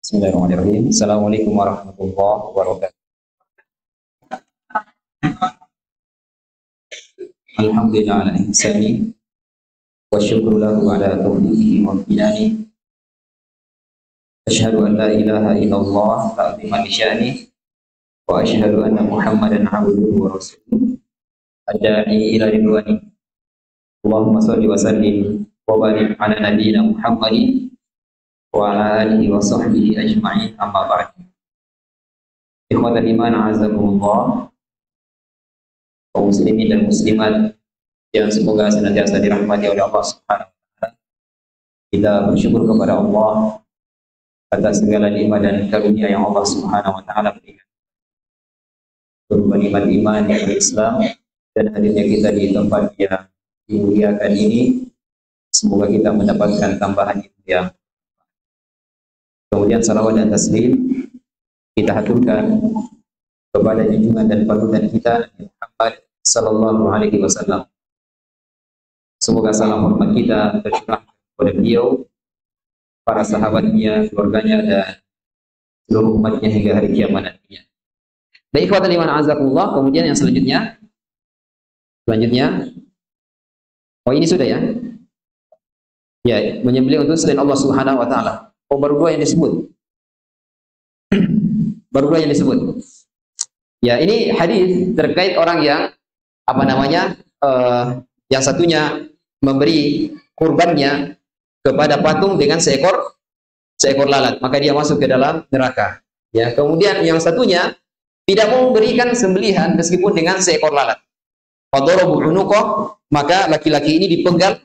Bismillahirrahmanirrahim. Assalamualaikum warahmatullahi wabarakatuh. Alhamdulillah ala ihsani wa syukru lahu ala taufiqihi wa amtinani. Asyhadu an la ilaha illallah ta'ziman li sya'ni wa asyhadu anna Muhammadan abduhu wa rasuluh. Ad-da'i ila ridwani. Allahumma shalli wa sallim wa barik ala nabiyyina Muhammadin wa ala alihi wa sahbihi ajma'in, amma ba'd. Ikhwatal iman, azakumullah, kaum muslimin dan muslimat yang semoga senantiasa dirahmati oleh Allah Subhanahu wa taala. Kita bersyukur kepada Allah atas segala nikmat dan karunia yang Allah Subhanahu wa taala berikan. Berupa nikmat iman dan Islam dan hadirnya kita di tempat yang dimuliakan ini, semoga kita mendapatkan tambahan yang. Kemudian salawat dan taslim kita haturkan kepada junjungan dan panutan kita Muhammad sallallahu alaihi wasallam. Semoga salam hormat kita tercurah kepada beliau, para sahabatnya, keluarganya, dan seluruh umatnya hingga hari kiamat nantinya. Baik, ikhwatan iman azakumullah. Kemudian yang selanjutnya, oh ini sudah ya, menyembelih untuk selain Allah Subhanahu wa taala. Oh, baru dua yang disebut. Ya, ini hadis terkait orang yang yang satunya memberi kurbannya kepada patung dengan seekor lalat, maka dia masuk ke dalam neraka. Ya, kemudian yang satunya tidak mau memberikan sembelihan meskipun dengan seekor lalat. Fadarabu unuqah, maka laki-laki ini dipenggal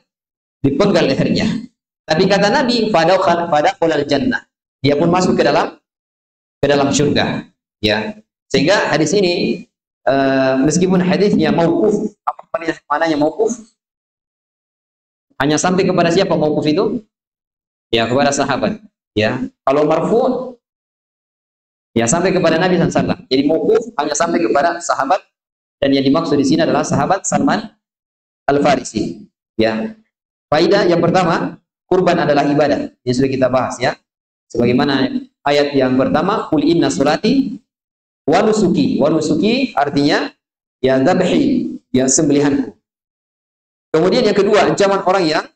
lehernya. Tapi kata Nabi, fadakhalal jannah, dia pun masuk ke dalam surga. Ya, sehingga hadis ini meskipun hadisnya mauquf, apa maknanya mauquf? Hanya sampai kepada siapa mauquf itu? Ya, kepada sahabat. Ya, kalau marfu, ya sampai kepada Nabi SAW. Jadi mauquf hanya sampai kepada sahabat, dan yang dimaksud di sini adalah sahabat Salman Al-Farisi. Ya, faedah yang pertama, kurban adalah ibadah. Ini sudah kita bahas ya. Sebagaimana ayat yang pertama, qul inna salati wa nusuki. Wa nusuki artinya ya dzabhi, ya sembelihanku. Kemudian yang kedua, ancaman orang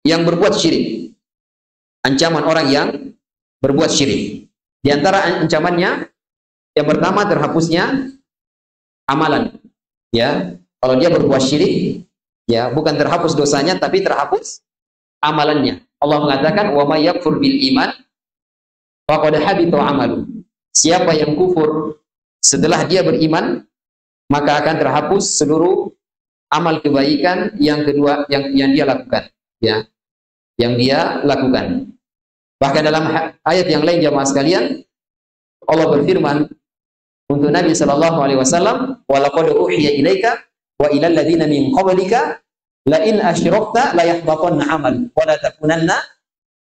yang berbuat syirik. Ancaman orang yang berbuat syirik. Di antara ancamannya yang pertama, terhapusnya amalan. Ya, kalau dia berbuat syirik, ya bukan terhapus dosanya tapi terhapus amalannya. Allah mengatakan, wa may yakfur bil iman faqad habita amalu. Siapa yang kufur setelah dia beriman, maka akan terhapus seluruh amal kebaikan yang kedua yang dia lakukan, ya. Yang dia lakukan. Bahkan dalam ayat yang lain jamaah sekalian, Allah berfirman untuk Nabi sallallahu alaihi wasallam, wa laqad uhiya ilaika wa ilal ladzina min qablika la in asyrakta la yahbatanna amal wa la takunanna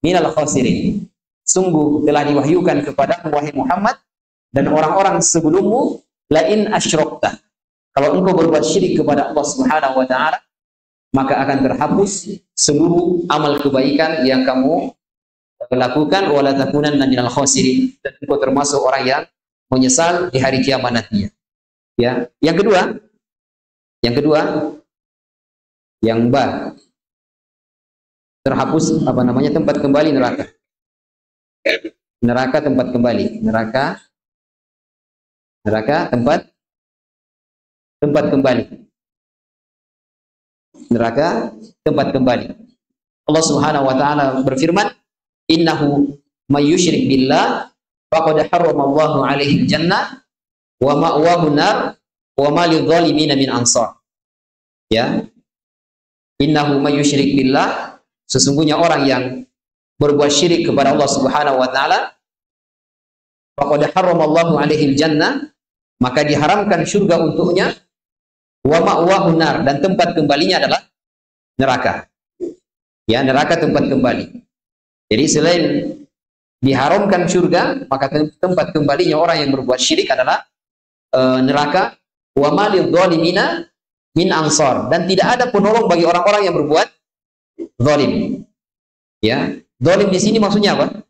minal khasirin. Sungguh telah diwahyukan kepada wahai Muhammad dan orang-orang sebelummu, la in asyrakta, kalau engkau berbuat syirik kepada Allah Subhanahu wa taala, maka akan terhapus seluruh amal kebaikan yang kamu lakukan, wa la takunanna minal khasirin, dan engkau termasuk orang yang menyesal di hari kiamat nantinya. Ya, yang kedua yang terhapus tempat kembali neraka. Neraka tempat kembali. Neraka tempat kembali. Neraka tempat kembali. Allah Subhanahu wa taala berfirman, innahu may yusyrik billah faqad harramallahu alaihi jannah wa ma'wahu nar wa ma lidh-dhalimin min ansar. Ya. Innahu may yusyrik billah, sesungguhnya orang yang berbuat syirik kepada Allah Subhanahu wa taala, faqad harramallahu alaihi jannah, maka diharamkan surga untuknya, wa ma'wahu nar, dan tempat kembalinya adalah neraka. Ya, neraka tempat kembali. Jadi selain diharamkan surga, maka tempat kembalinya orang yang berbuat syirik adalah neraka. Wa ma lidh-dhalimina min ansar, dan tidak ada penolong bagi orang-orang yang berbuat zalim. Ya, zalim di sini maksudnya apa?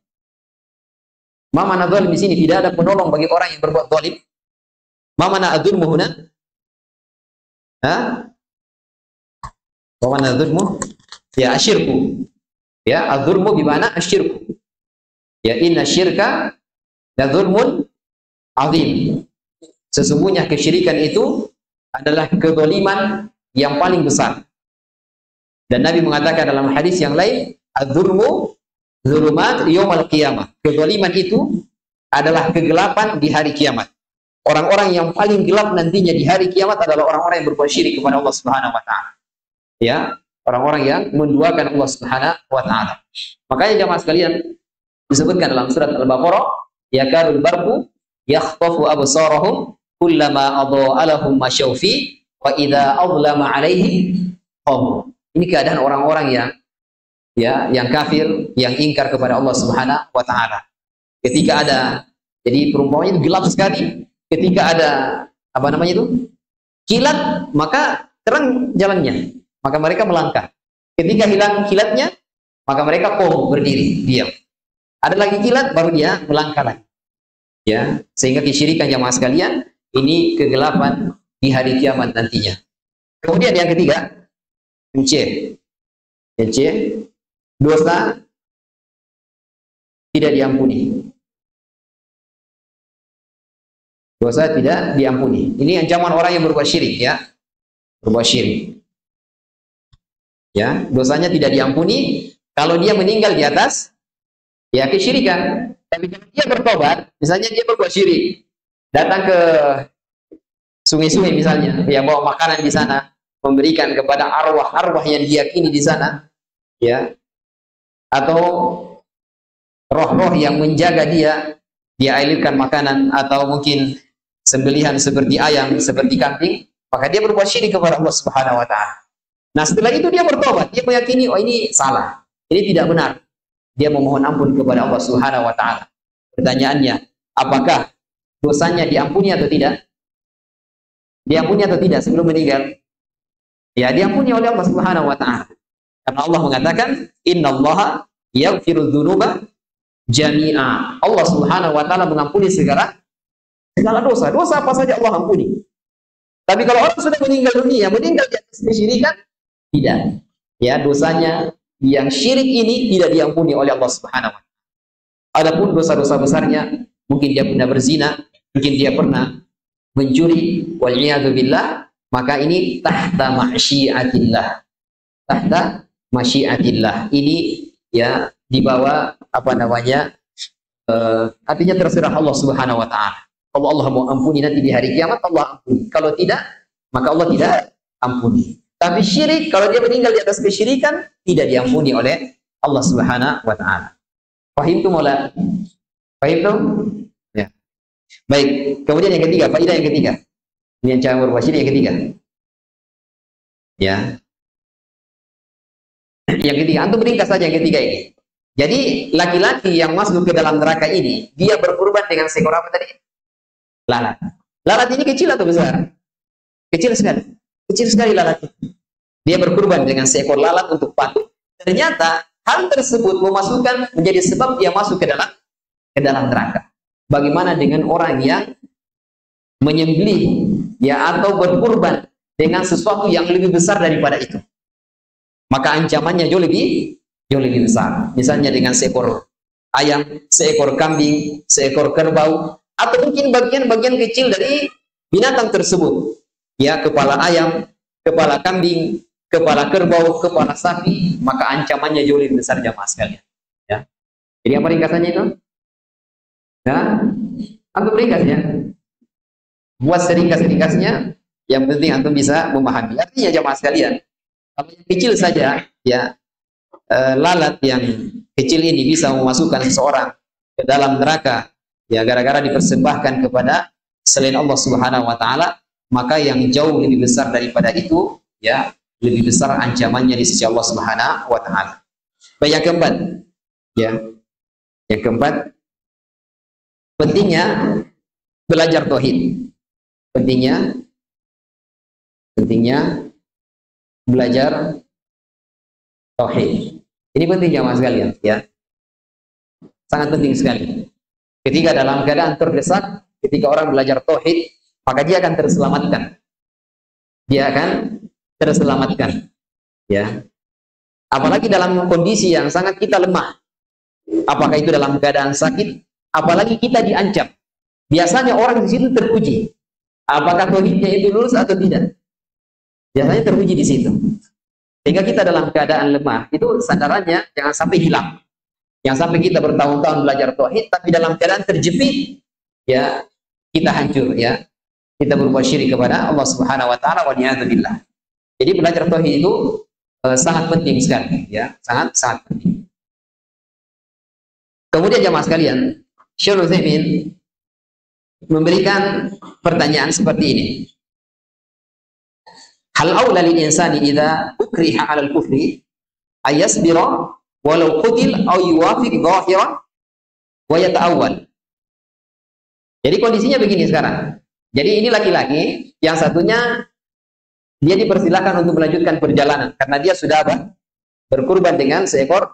Ma mana zalim di sini? Tidak ada penolong bagi orang yang berbuat zalim. Ma mana adzulmu huna? Ha? Ma mana adzulmu? Ya, asyirku. Ya, adzulmu bimana asyirku. Ya, inna syirka la dzulmun azim. Sesungguhnya kesyirikan itu adalah kezaliman yang paling besar. Dan Nabi mengatakan dalam hadis yang lain, adzulmu zulumat yaumil qiyamah. Kezaliman itu adalah kegelapan di hari kiamat. Orang-orang yang paling gelap nantinya di hari kiamat adalah orang-orang yang berbuat syirik kepada Allah Subhanahu wa taala. Ya, orang-orang yang menduakan Allah Subhanahu wa taala. Makanya jemaah sekalian, disebutkan dalam surat Al-Baqarah, yakadul barqu yakhtafu absarahum kullama adha'a lahum masyaw fi wa idza adlama 'alaihim qam. Ini keadaan orang-orang yang kafir, yang ingkar kepada Allah Subhanahu wa taala. Ketika ada, jadi perumpamannya itu gelap sekali. Ketika ada kilat, maka terang jalannya, maka mereka melangkah. Ketika hilang kilatnya, maka mereka berdiri, diam. Ada lagi kilat, baru dia melangkah lagi. Ya, sehingga kesyirikan jamaah sekalian, ini kegelapan di hari kiamat nantinya. Kemudian yang ketiga, dosa tidak diampuni. Dosa tidak diampuni. Ini ancaman orang yang berbuat syirik, ya. Berbuat syirik. Ya, dosanya tidak diampuni kalau dia meninggal di atas ya kesyirikan. Tapi kalau dia bertobat, misalnya dia berbuat syirik, datang ke sungai-sungai misalnya, ya bawa makanan di sana, memberikan kepada arwah-arwah yang diyakini di sana, ya. Atau roh-roh yang menjaga dia alirkan makanan, atau mungkin sembelihan seperti ayam, seperti kambing, maka dia berbuat syirik kepada Allah Subhanahu wa taala. Nah, setelah itu dia bertobat, dia meyakini, oh ini salah, ini tidak benar. Dia memohon ampun kepada Allah Subhanahu wa taala. Pertanyaannya, apakah dosanya diampuni atau tidak? Diampuni atau tidak sebelum meninggal? Ya, diampuni oleh Allah Subhanahu wa taala. Karena Allah mengatakan, "Innallaha yaghfiru dzunuba jami'a." Allah Subhanahu wa taala mengampuni segala dosa. Dosa apa saja Allah ampuni. Tapi kalau orang sudah meninggal dunia, meninggal di atas kesyirikan, tidak. Ya, dosanya yang syirik ini tidak diampuni oleh Allah Subhanahu wa taala. Adapun dosa-dosa besarnya, mungkin dia pernah berzina, mungkin dia pernah mencuri, wal iyadu billah, maka ini tahta masyiatillah. Tahta masyiatillah. Ini ya di bawah artinya terserah Allah Subhanahu wa taala. Kalau Allah mau ampuni nanti di hari kiamat, Allah ampuni. Kalau tidak, maka Allah tidak ampuni. Tapi syirik, kalau dia meninggal di atas kesyirikan, tidak diampuni oleh Allah Subhanahu wa taala. Paham tu mola? Paham tu? Ya. Baik, kemudian yang ketiga, faedah yang ketiga. Ini yang cara berbuat syirik yang ketiga. Ya. Yang ketiga, antum ringkas saja yang ketiga ini. Jadi, laki-laki yang masuk ke dalam neraka ini, dia berkorban dengan seekor apa tadi? Lalat. Lalat ini kecil atau besar? Kecil sekali. Kecil sekali lalat. Dia berkorban dengan seekor lalat untuk patung. Ternyata hal tersebut memasukkan menjadi sebab dia masuk ke dalam neraka. Bagaimana dengan orang yang menyembelih ya atau berkorban dengan sesuatu yang lebih besar daripada itu? Maka ancamannya jauh lebih besar. Misalnya dengan seekor ayam, seekor kambing, seekor kerbau, atau mungkin bagian-bagian kecil dari binatang tersebut. Ya, kepala ayam, kepala kambing, kepala kerbau, kepala sapi, maka ancamannya jauh lebih besar jamaah sekalian. Ya. Jadi apa ringkasannya itu? Ya, antum ringkasnya. Buat seringkas-ringkasnya, yang penting antum bisa memahami. Artinya jamaah sekalian, kalau yang kecil saja, ya lalat yang kecil ini bisa memasukkan seseorang ke dalam neraka. Ya, gara-gara dipersembahkan kepada selain Allah Subhanahu wa taala, maka yang jauh lebih besar daripada itu, ya, lebih besar ancamannya di sisi Allah Subhanahu wa taala. Baik, yang keempat, ya. Yang keempat, pentingnya belajar tauhid. Pentingnya belajar tauhid. Ini penting jamaah sekalian, ya. Sangat penting sekali. Ketika dalam keadaan terdesak, ketika orang belajar tauhid, maka dia akan terselamatkan. Dia akan terselamatkan. Ya. Apalagi dalam kondisi yang sangat kita lemah. Apakah itu dalam keadaan sakit, apalagi kita diancam. Biasanya orang di situ teruji. Apakah tauhidnya itu lurus atau tidak? Biasanya teruji di situ. Sehingga kita dalam keadaan lemah, itu sandarannya jangan sampai hilang. Yang sampai kita bertahun-tahun belajar tauhid, tapi dalam keadaan terjepit, ya kita hancur, ya kita berbuat syirik kepada Allah Subhanahu Wa Taala. Wa niyadzubillah. Jadi belajar tauhid itu sangat penting sekali, ya sangat penting. Kemudian jamaah sekalian, Syekh Utsaimin memberikan pertanyaan seperti ini. Hal aula lil insani idza ukriha 'alal kufri ayasbira walau qutil aw yuwafiq zahiran wa yata'awwal. Jadi kondisinya begini sekarang. Jadi ini laki-laki, yang satunya dia dipersilakan untuk melanjutkan perjalanan karena dia sudah berkurban dengan seekor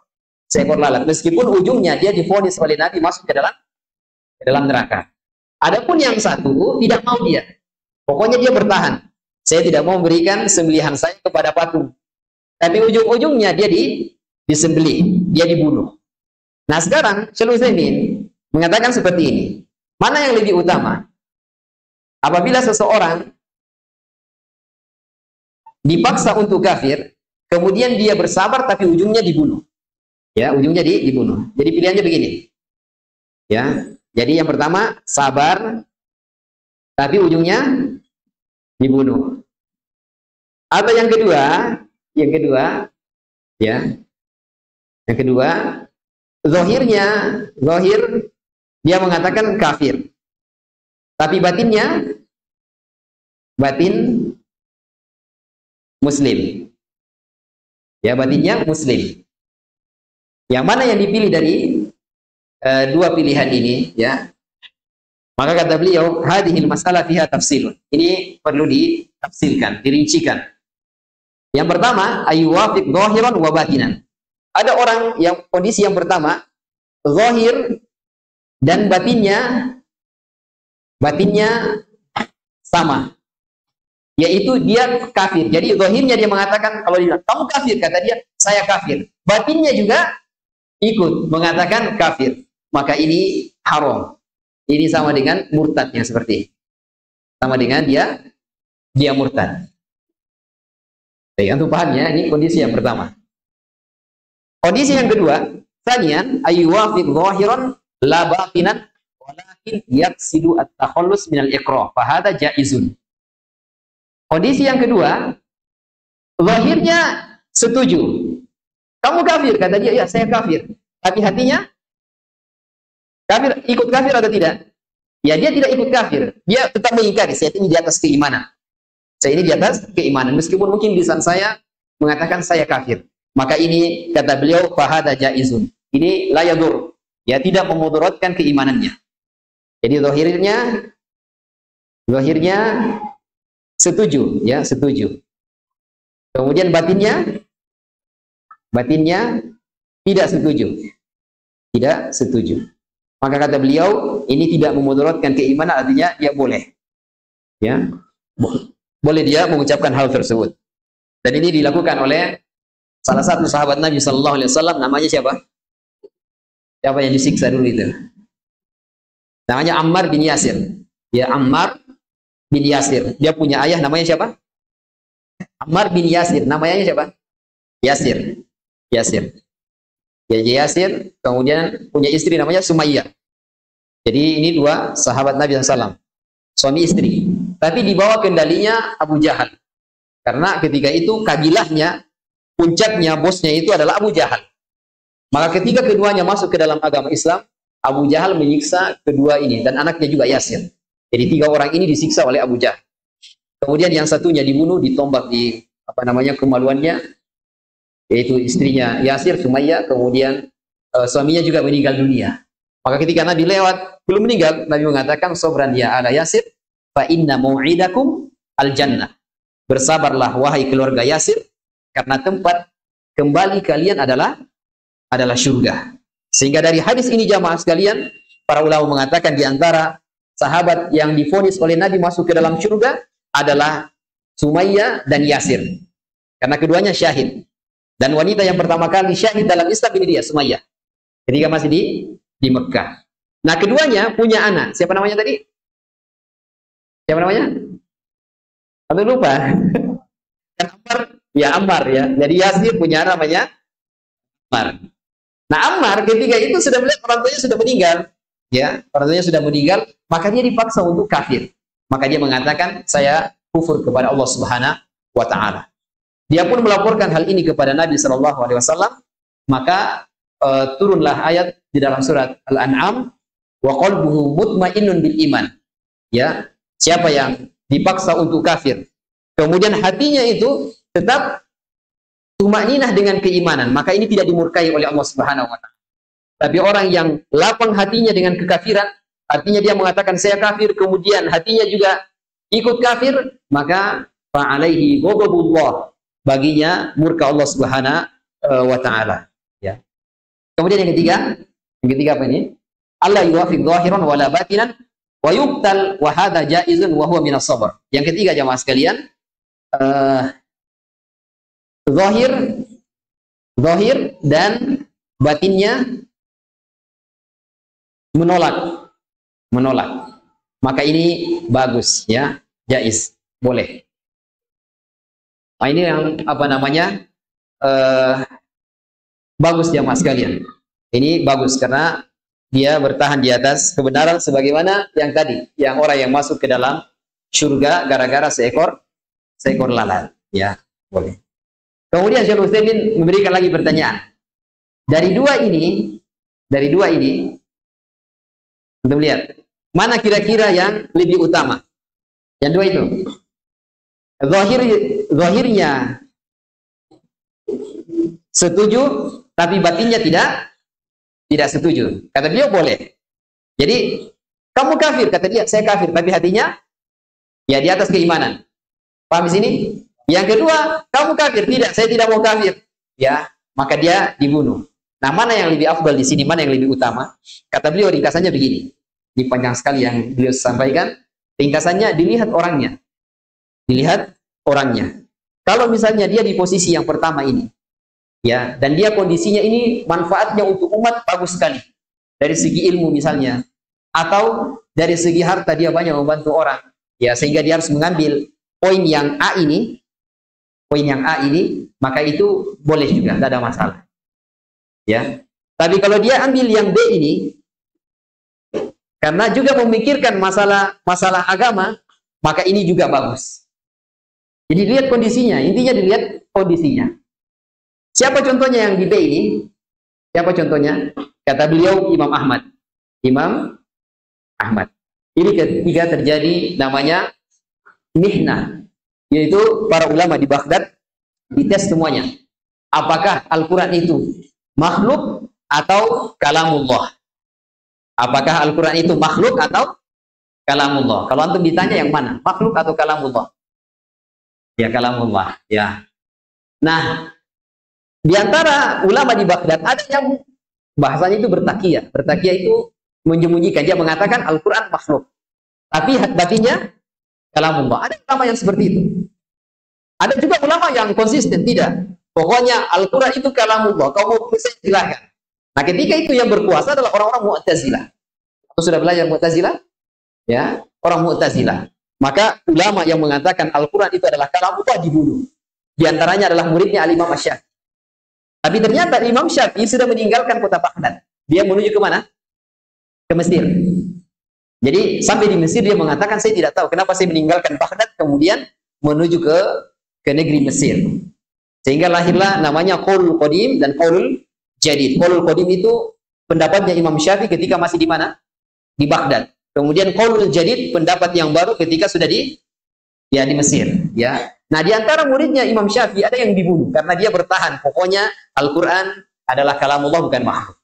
lalat. Meskipun ujungnya dia divonis oleh Nabi masuk ke dalam neraka. Adapun yang satu tidak mau dia. Pokoknya dia bertahan. Saya tidak mau memberikan sembelihan saya kepada patung. Tapi ujung-ujungnya dia disembelih, dia dibunuh. Nah sekarang Syekh Utsaimin mengatakan seperti ini. Mana yang lebih utama? Apabila seseorang dipaksa untuk kafir, kemudian dia bersabar tapi ujungnya dibunuh. Ya, ujungnya dibunuh. Jadi pilihannya begini. Ya. Jadi yang pertama sabar tapi ujungnya dibunuh. Atau yang kedua, ya. Yang kedua, zahir dia mengatakan kafir. Tapi batin muslim. Ya, batinnya muslim. Yang mana yang dipilih dari dua pilihan ini, ya? Maka kata beliau, hadhil masalah fiha tafsilun. Ini perlu ditafsirkan, dirincikan. Yang pertama, ayyuwafiq zahiran wa batinan. Ada orang yang kondisi yang pertama, zahir dan batinnya sama. Yaitu dia kafir. Jadi zahirnya dia mengatakan, kalau dia kamu kafir, kata dia, saya kafir. Batinnya juga ikut mengatakan kafir. Maka ini haram. Ini sama dengan murtadnya seperti ini. Sama dengan dia murtad. Baik, antum paham ya? Ini kondisi yang pertama. Kondisi yang kedua, tsaniyan ayyuwafiq zahiran la batinan walakin yaqsidu at-takhallus minal iqrar. Fa hadza jaizun. Kondisi yang kedua, zahirnya setuju. Kamu kafir, kata dia, ya saya kafir. Tapi hatinya kafir, ikut kafir atau tidak? Ya dia tidak ikut kafir. Dia tetap mengingkari, saya ini di atas keimanan. Saya ini di atas keimanan. Meskipun mungkin lisan saya mengatakan saya kafir. Maka ini kata beliau fahada jaizun. Ini la yadur. Ya tidak memudaratkan keimanannya. Jadi zahirnya setuju, ya setuju. Kemudian batinnya tidak setuju. Tidak setuju. Maka kata beliau, ini tidak memudaratkan keimanan, artinya dia boleh. Ya. Boleh dia mengucapkan hal tersebut. Dan ini dilakukan oleh salah satu sahabat Nabi sallallahu alaihi wasallam, namanya siapa? Siapa yang disiksa dulu itu? Namanya Ammar bin Yasir. Ya, Ammar bin Yasir. Dia punya ayah namanya siapa? Ammar bin Yasir. Namanya siapa? Yasir. Ya, Yasir. Kemudian punya istri namanya Sumayyah. Jadi ini dua sahabat Nabi SAW. Suami istri. Tapi di bawah kendalinya Abu Jahal. Karena ketika itu kabilahnya, puncaknya, bosnya itu adalah Abu Jahal. Maka ketika keduanya masuk ke dalam agama Islam, Abu Jahal menyiksa kedua ini. Dan anaknya juga Yasir. Jadi tiga orang ini disiksa oleh Abu Jahal. Kemudian yang satunya dibunuh, ditombak di kemaluannya, yaitu istrinya Yasir, Sumayyah. Kemudian suaminya juga meninggal dunia. Maka ketika Nabi lewat, belum meninggal, Nabi mengatakan, sobran ya ala Yasir, fa inna mau'idakum al-jannah. Bersabarlah wahai keluarga Yasir, karena tempat kembali kalian adalah surga. Sehingga dari hadis ini jamaah sekalian, para ulama mengatakan di antara sahabat yang divonis oleh Nabi masuk ke dalam surga adalah Sumayyah dan Yasir. Karena keduanya syahid. Dan wanita yang pertama kali syahid dalam Islam ini dia, Sumayyah. Ketika masih di Mekah. Nah, keduanya punya anak. Siapa namanya tadi? Siapa namanya? Aku lupa. Ammar, ya Ammar ya. Jadi Yasir punya anak namanya Ammar. Nah, Ammar ketika itu sudah melihat orang tuanya sudah meninggal. Ya, orang tuanya sudah meninggal, maka dia dipaksa untuk kafir. Maka dia mengatakan, saya kufur kepada Allah Subhanahu wa taala. Dia pun melaporkan hal ini kepada Nabi sallallahu alaihi wasallam, maka turunlah ayat di dalam surat Al-An'am, wa qalbuhu mutmainnun bil iman. Ya, siapa yang dipaksa untuk kafir, kemudian hatinya itu tetap tumakninah dengan keimanan, maka ini tidak dimurkai oleh Allah Subhanahu wa taala. Tapi orang yang lapang hatinya dengan kekafiran, artinya dia mengatakan saya kafir, kemudian hatinya juga ikut kafir, maka fa'alaihi ghadabullah, baginya murka Allah Subhanahu wa taala. Ya. Kemudian yang ketiga apa ini? Allah yuwafiq zahiran wala batinan wa yuqtal wa hadza jaizun wa huwa minas sabr. Yang ketiga jamaah sekalian, zahir dan batinnya menolak. Maka ini bagus ya, jaiz, boleh. Nah, ini yang apa namanya? Bagus jamaah sekalian. Ini bagus karena dia bertahan di atas kebenaran sebagaimana yang tadi, yang orang yang masuk ke dalam surga gara-gara seekor lalat, ya, boleh. Kemudian Syekh Utsaimin memberikan lagi pertanyaan. Dari dua ini untuk melihat mana kira-kira yang lebih utama. Yang dua itu. Zahirnya setuju, tapi batinnya tidak setuju. Kata beliau boleh. Jadi kamu kafir, kata dia, saya kafir, tapi hatinya ya di atas keimanan. Paham di sini? Yang kedua, kamu kafir, tidak, saya tidak mau kafir. Ya, maka dia dibunuh. Nah, mana yang lebih afdal di sini, mana yang lebih utama? Kata beliau ringkasannya begini. Ini panjang sekali yang beliau sampaikan. Ringkasannya dilihat orangnya. Kalau misalnya dia di posisi yang pertama ini, ya, dan dia kondisinya ini manfaatnya untuk umat bagus sekali. Dari segi ilmu misalnya, atau dari segi harta dia banyak membantu orang, ya, sehingga dia harus mengambil poin yang A ini, maka itu boleh juga, tidak ada masalah. Ya. Tapi kalau dia ambil yang B ini, karena juga memikirkan masalah agama, maka ini juga bagus. Jadi lihat kondisinya, intinya dilihat kondisinya. Siapa contohnya yang di B ini? Siapa contohnya? Kata beliau Imam Ahmad. Ini ketika terjadi namanya mihnah, yaitu para ulama di Baghdad dites semuanya. Apakah Al-Quran itu makhluk atau kalamullah? Apakah Al-Quran itu makhluk atau kalamullah? Kalau antum ditanya yang mana? Makhluk atau kalamullah? Ya, kalamullah. Ya. Nah, di antara ulama di Baghdad ada yang bahasanya itu bertakiyah. Bertakiyah itu menyembunyikan. Dia mengatakan Al-Quran makhluk, tapi batinnya kalamullah. Ada ulama yang seperti itu. Ada juga ulama yang konsisten, tidak. Pokoknya Al-Quran itu kalamullah. Kau mau silahkan. Nah, ketika itu yang berkuasa adalah orang-orang Mu'tazilah. Aku sudah belajar Mu'tazilah? Ya, orang Mu'tazilah. Maka ulama yang mengatakan Al-Quran itu adalah kalamullah dibunuh. Di antaranya adalah muridnya Al-Imam Asy-Syafi'i. Tapi ternyata Imam Syafi'i sudah meninggalkan kota Baghdad. Dia menuju ke mana? Ke Mesir. Jadi sampai di Mesir dia mengatakan, saya tidak tahu kenapa saya meninggalkan Baghdad kemudian menuju ke negeri Mesir. Sehingga lahirlah namanya Qaulul Qadim dan Qaulul Jadid. Qaulul Qadim itu pendapatnya Imam Syafi'i ketika masih di mana? Di Baghdad. Kemudian Qaulul Jadid pendapat yang baru ketika sudah di Mesir, ya. Nah, di antara muridnya Imam Syafi'i ada yang dibunuh karena dia bertahan. Pokoknya Al-Quran adalah kalamullah bukan makhluk.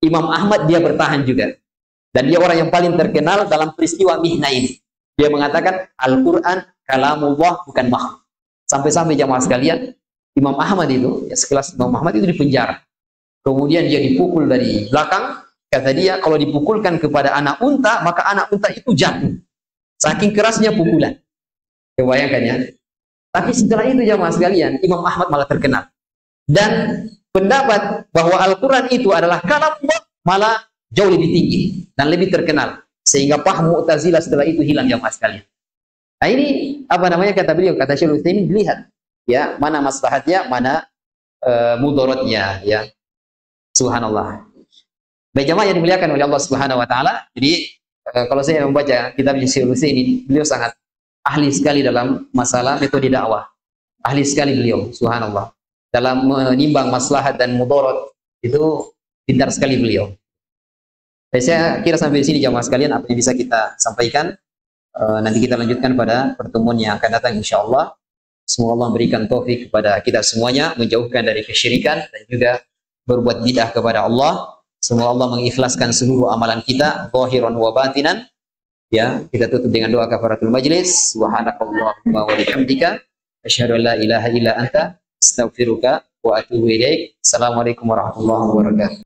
Imam Ahmad dia bertahan juga. Dan dia orang yang paling terkenal dalam peristiwa mihnah ini. Dia mengatakan Al-Quran kalamullah bukan makhluk. Sampai-sampai jamaah sekalian, Imam Ahmad itu, ya sekelas Imam Ahmad itu dipenjara. Kemudian dia dipukul dari belakang, Kata dia, kalau dipukulkan kepada anak unta, maka anak unta itu jatuh. Saking kerasnya pukulan. Kebayangkan ya. Tapi setelah itu jamaah sekalian, Imam Ahmad malah terkenal. Dan pendapat bahwa Al-Quran itu adalah kalam Allah malah jauh lebih tinggi dan lebih terkenal. Sehingga paham Mu'tazilah setelah itu hilang jamaah sekalian. Nah ini apa namanya kata beliau, kata Syaikhul Utsaimin, lihat ya mana maslahatnya, mana mudaratnya ya. Subhanallah. Baik jamaah yang dimuliakan oleh Allah Subhanahu wa taala. Jadi kalau saya membaca kitab Syaikhul Utsaimin, beliau sangat ahli sekali dalam masalah metode dakwah. Ahli sekali beliau, subhanallah. Dalam menimbang maslahat dan mudarat itu pintar sekali beliau. Saya kira sampai di sini jamaah sekalian apa yang bisa kita sampaikan. Nanti kita lanjutkan pada pertemuan yang akan datang insyaallah. Semoga Allah berikan taufik kepada kita semuanya, menjauhkan dari kesyirikan dan juga berbuat bid'ah kepada Allah. Semoga Allah mengikhlaskan seluruh amalan kita, zahiran wa batinan. Ya, kita tutup dengan doa kafaratul majlis. Subhanakallahumma wa bihamdika asyhadu an la ilaha illa anta astaghfiruka wa atubu ilaik. Assalamualaikum warahmatullahi wabarakatuh.